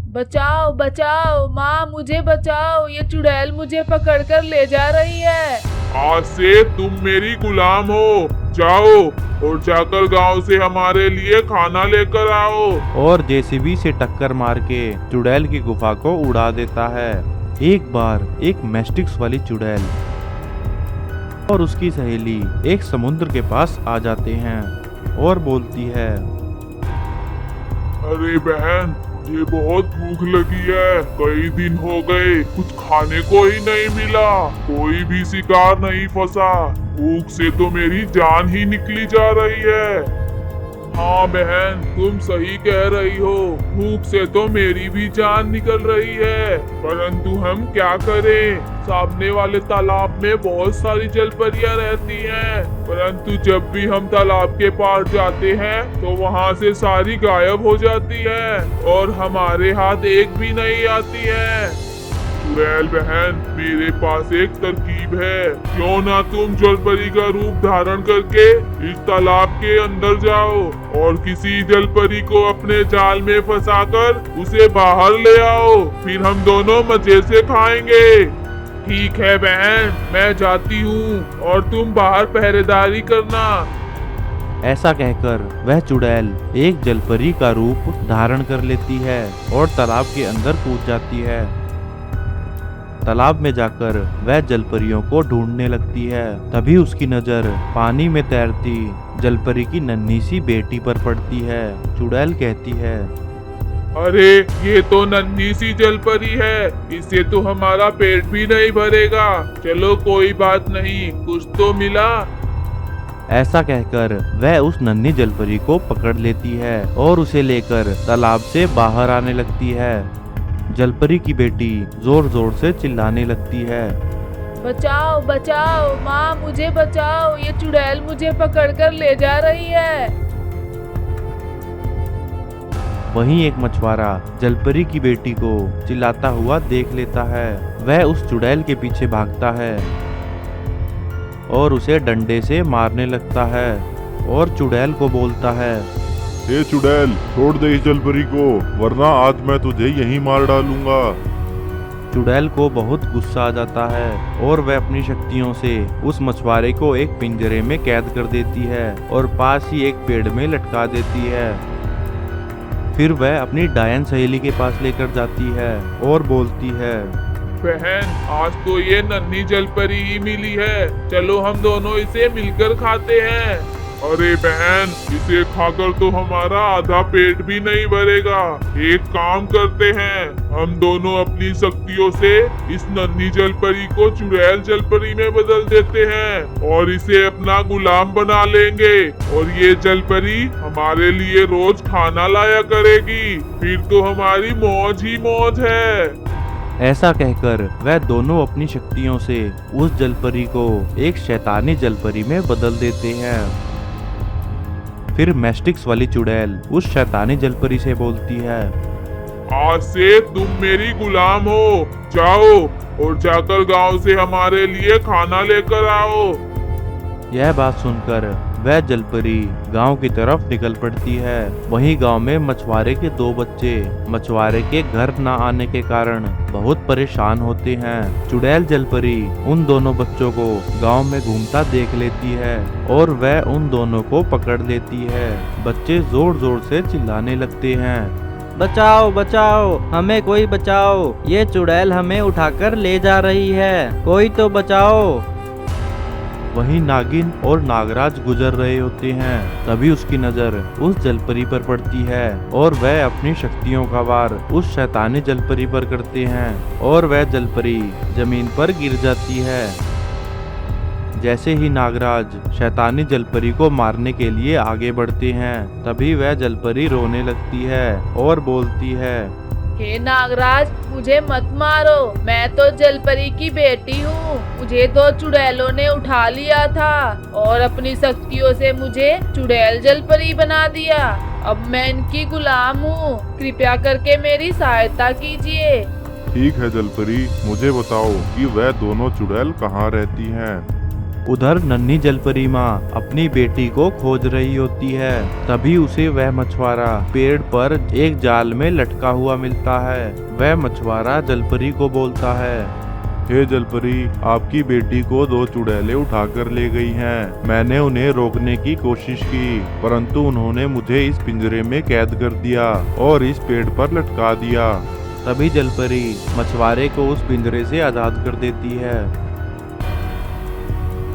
बचाओ बचाओ माँ, मुझे बचाओ, ये चुड़ैल मुझे पकड़कर ले जा रही है। आज से तुम मेरी गुलाम हो। जाओ और जाकर गांव से हमारे लिए खाना लेकर आओ। और जेसीबी से टक्कर मार के चुड़ैल की गुफा को उड़ा देता है। एक बार एक मैस्टिक्स वाली चुड़ैल और उसकी सहेली एक समुद्र के पास आ जाते हैं और बोलती है, अरे बहन, ये बहुत भूख लगी है। कई दिन हो गए कुछ खाने को ही नहीं मिला, कोई भी शिकार नहीं फंसा। भूख से तो मेरी जान ही निकली जा रही है। हाँ बहन, तुम सही कह रही हो, भूख से तो मेरी भी जान निकल रही है। परंतु हम क्या करें? सामने वाले तालाब में बहुत सारी जलपरियां रहती हैं, परंतु जब भी हम तालाब के पार जाते हैं तो वहाँ से सारी गायब हो जाती है और हमारे हाथ एक भी नहीं आती है। चुड़ैल बहन, मेरे पास एक तरकीब है। क्यों ना तुम जलपरी का रूप धारण करके इस तालाब के अंदर जाओ और किसी जलपरी को अपने जाल में फंसाकर उसे बाहर ले आओ, फिर हम दोनों मजे से खाएंगे। ठीक है बहन, मैं जाती हूँ और तुम बाहर पहरेदारी करना। ऐसा कहकर वह चुड़ैल एक जलपरी का रूप धारण कर लेती है और तालाब के अंदर कूद जाती है। तालाब में जाकर वह जलपरियों को ढूंढने लगती है। तभी उसकी नजर पानी में तैरती जलपरी की नन्ही सी बेटी पर पड़ती है। चुड़ैल कहती है, अरे ये तो नन्ही सी जलपरी है, इससे तो हमारा पेट भी नहीं भरेगा। चलो कोई बात नहीं, कुछ तो मिला। ऐसा कहकर वह उस नन्ही जलपरी को पकड़ लेती है और उसे लेकर तालाब से बाहर आने लगती है। जलपरी की बेटी जोर जोर से चिल्लाने लगती है, बचाओ बचाओ माँ, मुझे बचाओ, ये चुड़ैल मुझे पकड़कर ले जा रही है। वहीं एक मछुआरा जलपरी की बेटी को चिल्लाता हुआ देख लेता है। वह उस चुड़ैल के पीछे भागता है और उसे डंडे से मारने लगता है और चुड़ैल को बोलता है, ए चुड़ैल, छोड़ दे इस जलपरी को, वरना आज मैं तुझे यहीं मार डालूंगा। चुड़ैल को बहुत गुस्सा आ जाता है और वह अपनी शक्तियों से उस मछुआरे को एक पिंजरे में कैद कर देती है और पास ही एक पेड़ में लटका देती है। फिर वह अपनी डायन सहेली के पास लेकर जाती है और बोलती है, बहन, आज तो ये नन्ही जलपरी ही मिली है, चलो हम दोनों इसे मिलकर खाते हैं। अरे बहन, इसे खाकर तो हमारा आधा पेट भी नहीं भरेगा। एक काम करते हैं, हम दोनों अपनी शक्तियों से इस नन्ही जलपरी को चुड़ैल जलपरी में बदल देते हैं और इसे अपना गुलाम बना लेंगे और ये जलपरी हमारे लिए रोज खाना लाया करेगी। फिर तो हमारी मौज ही मौज है। ऐसा कहकर वह दोनों अपनी शक्तियों से उस जलपरी को एक शैतानी जलपरी में बदल देते हैं। फिर मैस्टिक्स वाली चुड़ैल उस शैतानी जलपरी से बोलती है, आज से तुम मेरी गुलाम हो। जाओ और जाकर गांव से हमारे लिए खाना लेकर आओ। यह बात सुनकर वह जलपरी गांव की तरफ निकल पड़ती है। वहीं गांव में मछुआरे के दो बच्चे मछुआरे के घर न आने के कारण बहुत परेशान होते हैं। चुड़ैल जलपरी उन दोनों बच्चों को गांव में घूमता देख लेती है और वह उन दोनों को पकड़ लेती है। बच्चे जोर जोर से चिल्लाने लगते हैं, बचाओ बचाओ, हमें कोई बचाओ, ये चुड़ैल हमें उठाकर ले जा रही है, कोई तो बचाओ। वहीं नागिन और नागराज गुजर रहे होते हैं। तभी उसकी नजर उस जलपरी पर पड़ती है और वह अपनी शक्तियों का वार उस शैतानी जलपरी पर करते हैं और वह जलपरी जमीन पर गिर जाती है। जैसे ही नागराज शैतानी जलपरी को मारने के लिए आगे बढ़ते हैं, तभी वह जलपरी रोने लगती है और बोलती है, हे नागराज, मुझे मत मारो, मैं तो जलपरी की बेटी हूँ। मुझे तो चुड़ैलों ने उठा लिया था और अपनी शक्तियों से मुझे चुड़ैल जलपरी बना दिया। अब मैं इनकी गुलाम हूँ, कृपया करके मेरी सहायता कीजिए। ठीक है जलपरी, मुझे बताओ कि वह दोनों चुड़ैल कहाँ रहती हैं। उधर नन्ही जलपरी माँ अपनी बेटी को खोज रही होती है। तभी उसे वह मछुआरा पेड़ पर एक जाल में लटका हुआ मिलता है। वह मछुआरा जलपरी को बोलता है, हे जलपरी, आपकी बेटी को 2 चुड़ैलें उठाकर ले गई हैं। मैंने उन्हें रोकने की कोशिश की, परंतु उन्होंने मुझे इस पिंजरे में कैद कर दिया और इस पेड़ पर लटका दिया। तभी जलपरी मछुआरे को उस पिंजरे से आजाद कर देती है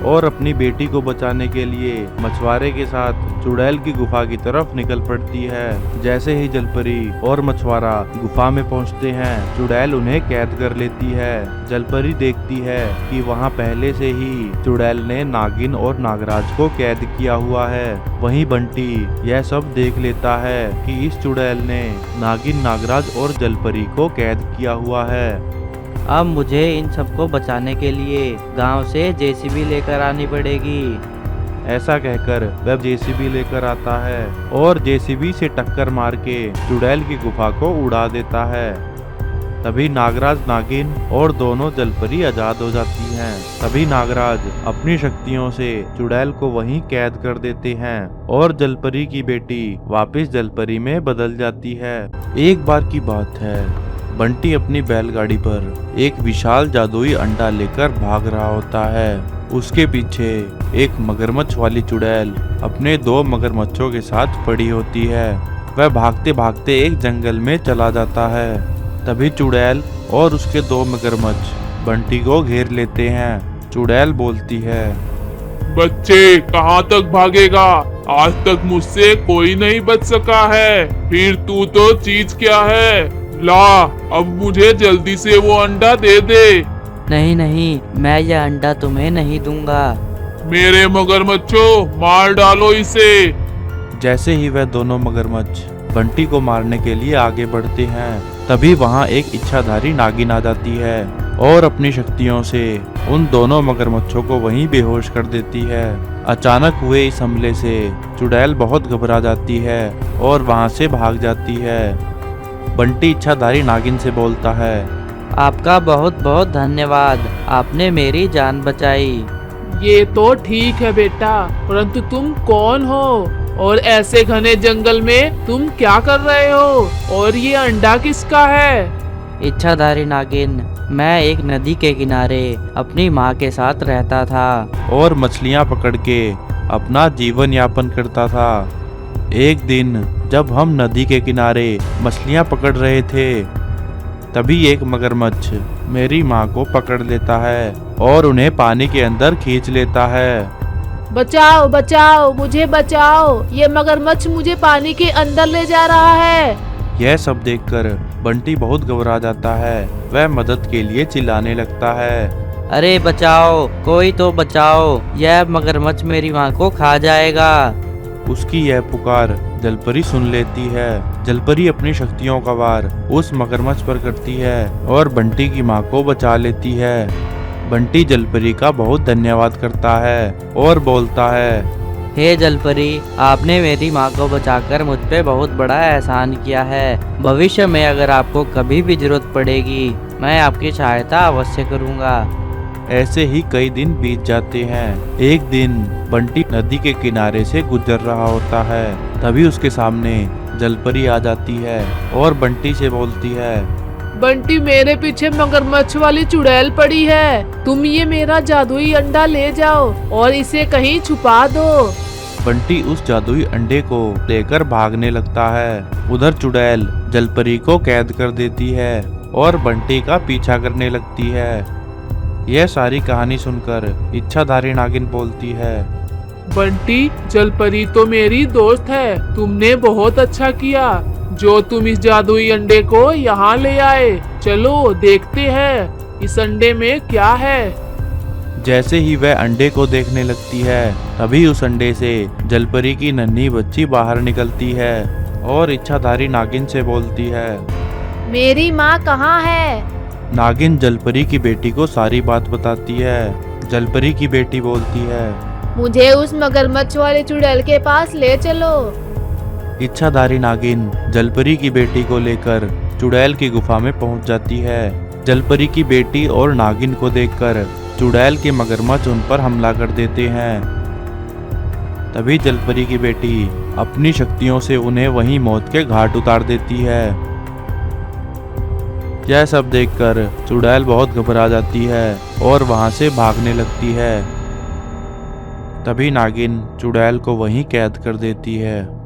और अपनी बेटी को बचाने के लिए मछुआरे के साथ चुड़ैल की गुफा की तरफ निकल पड़ती है। जैसे ही जलपरी और मछुआरा गुफा में पहुंचते हैं, चुड़ैल उन्हें कैद कर लेती है। जलपरी देखती है कि वहां पहले से ही चुड़ैल ने नागिन और नागराज को कैद किया हुआ है। वहीं बंटी यह सब देख लेता है कि इस चुड़ैल ने नागिन, नागराज और जलपरी को कैद किया हुआ है। अब मुझे इन सबको बचाने के लिए गांव से जेसीबी लेकर आनी पड़ेगी। ऐसा कहकर वह जेसीबी लेकर आता है और जेसीबी से टक्कर मार के चुड़ैल की गुफा को उड़ा देता है। तभी नागराज, नागिन और दोनों जलपरी आजाद हो जाती हैं। तभी नागराज अपनी शक्तियों से चुड़ैल को वहीं कैद कर देते हैं और जलपरी की बेटी वापस जलपरी में बदल जाती है। एक बार की बात है, बंटी अपनी बैलगाड़ी पर एक विशाल जादुई अंडा लेकर भाग रहा होता है। उसके पीछे एक मगरमच्छ वाली चुड़ैल अपने 2 मगरमच्छों के साथ पड़ी होती है। वह भागते भागते एक जंगल में चला जाता है। तभी चुड़ैल और उसके 2 मगरमच्छ बंटी को घेर लेते हैं। चुड़ैल बोलती है, बच्चे कहाँ तक भागेगा? आज तक मुझसे कोई नहीं बच सका है, फिर तू तो चीज क्या है? ला, अब मुझे जल्दी से वो अंडा दे दे। नहीं नहीं, मैं यह अंडा तुम्हें नहीं दूंगा। मेरे मगरमच्छों, मार डालो इसे। जैसे ही वह दोनों मगरमच्छ बंटी को मारने के लिए आगे बढ़ते हैं, तभी वहां एक इच्छाधारी नागिन आ जाती है और अपनी शक्तियों से उन दोनों मगरमच्छों को वहीं बेहोश कर देती है। अचानक हुए इस हमले से चुड़ैल बहुत घबरा जाती है और वहां से भाग जाती है। बंटी इच्छाधारी नागिन से बोलता है, आपका बहुत बहुत धन्यवाद, आपने मेरी जान बचाई। ये तो ठीक है बेटा, परंतु तुम कौन हो और ऐसे घने जंगल में तुम क्या कर रहे हो और ये अंडा किसका है? इच्छाधारी नागिन, मैं एक नदी के किनारे अपनी माँ के साथ रहता था और मछलियां पकड़ के अपना जीवन यापन करता था। एक दिन जब हम नदी के किनारे मछलियां पकड़ रहे थे, तभी एक मगरमच्छ मेरी माँ को पकड़ लेता है और उन्हें पानी के अंदर खींच लेता है। बचाओ बचाओ, मुझे बचाओ, ये मगरमच्छ मुझे पानी के अंदर ले जा रहा है। यह सब देखकर बंटी बहुत घबरा जाता है। वह मदद के लिए चिल्लाने लगता है, अरे बचाओ, कोई तो बचाओ, यह मगरमच्छ मेरी माँ को खा जाएगा। उसकी यह पुकार जलपरी सुन लेती है। जलपरी अपनी शक्तियों का वार उस मगरमच्छ पर करती है और बंटी की माँ को बचा लेती है। बंटी जलपरी का बहुत धन्यवाद करता है और बोलता है, हे जलपरी, आपने मेरी माँ को बचाकर मुझ पे बहुत बड़ा एहसान किया है। भविष्य में अगर आपको कभी भी जरूरत पड़ेगी, मैं आपकी सहायता अवश्य करूँगा। ऐसे ही कई दिन बीत जाते हैं। एक दिन बंटी नदी के किनारे से गुजर रहा होता है। तभी उसके सामने जलपरी आ जाती है और बंटी से बोलती है, बंटी, मेरे पीछे मगरमच्छ वाली चुड़ैल पड़ी है, तुम ये मेरा जादुई अंडा ले जाओ और इसे कहीं छुपा दो। बंटी उस जादुई अंडे को लेकर भागने लगता है। उधर चुड़ैल जलपरी को कैद कर देती है और बंटी का पीछा करने लगती है। यह सारी कहानी सुनकर इच्छाधारी नागिन बोलती है, बंटी, जलपरी तो मेरी दोस्त है, तुमने बहुत अच्छा किया जो तुम इस जादुई अंडे को यहाँ ले आए। चलो देखते हैं इस अंडे में क्या है। जैसे ही वह अंडे को देखने लगती है, तभी उस अंडे से जलपरी की नन्ही बच्ची बाहर निकलती है और इच्छाधारी नागिन से बोलती है, मेरी माँ कहाँ है? नागिन जलपरी की बेटी को सारी बात बताती है। जलपरी की बेटी बोलती है, मुझे उस मगरमच्छ वाले चुड़ैल के पास ले चलो। इच्छाधारी नागिन जलपरी की बेटी को लेकर चुड़ैल की गुफा में पहुंच जाती है। जलपरी की बेटी और नागिन को देखकर चुड़ैल के मगरमच्छ उन पर हमला कर देते हैं। तभी जलपरी की बेटी अपनी शक्तियों से उन्हें वहीं मौत के घाट उतार देती है। यह सब देखकर चुड़ैल बहुत घबरा जाती है और वहां से भागने लगती है। तभी नागिन चुड़ैल को वहीं कैद कर देती है।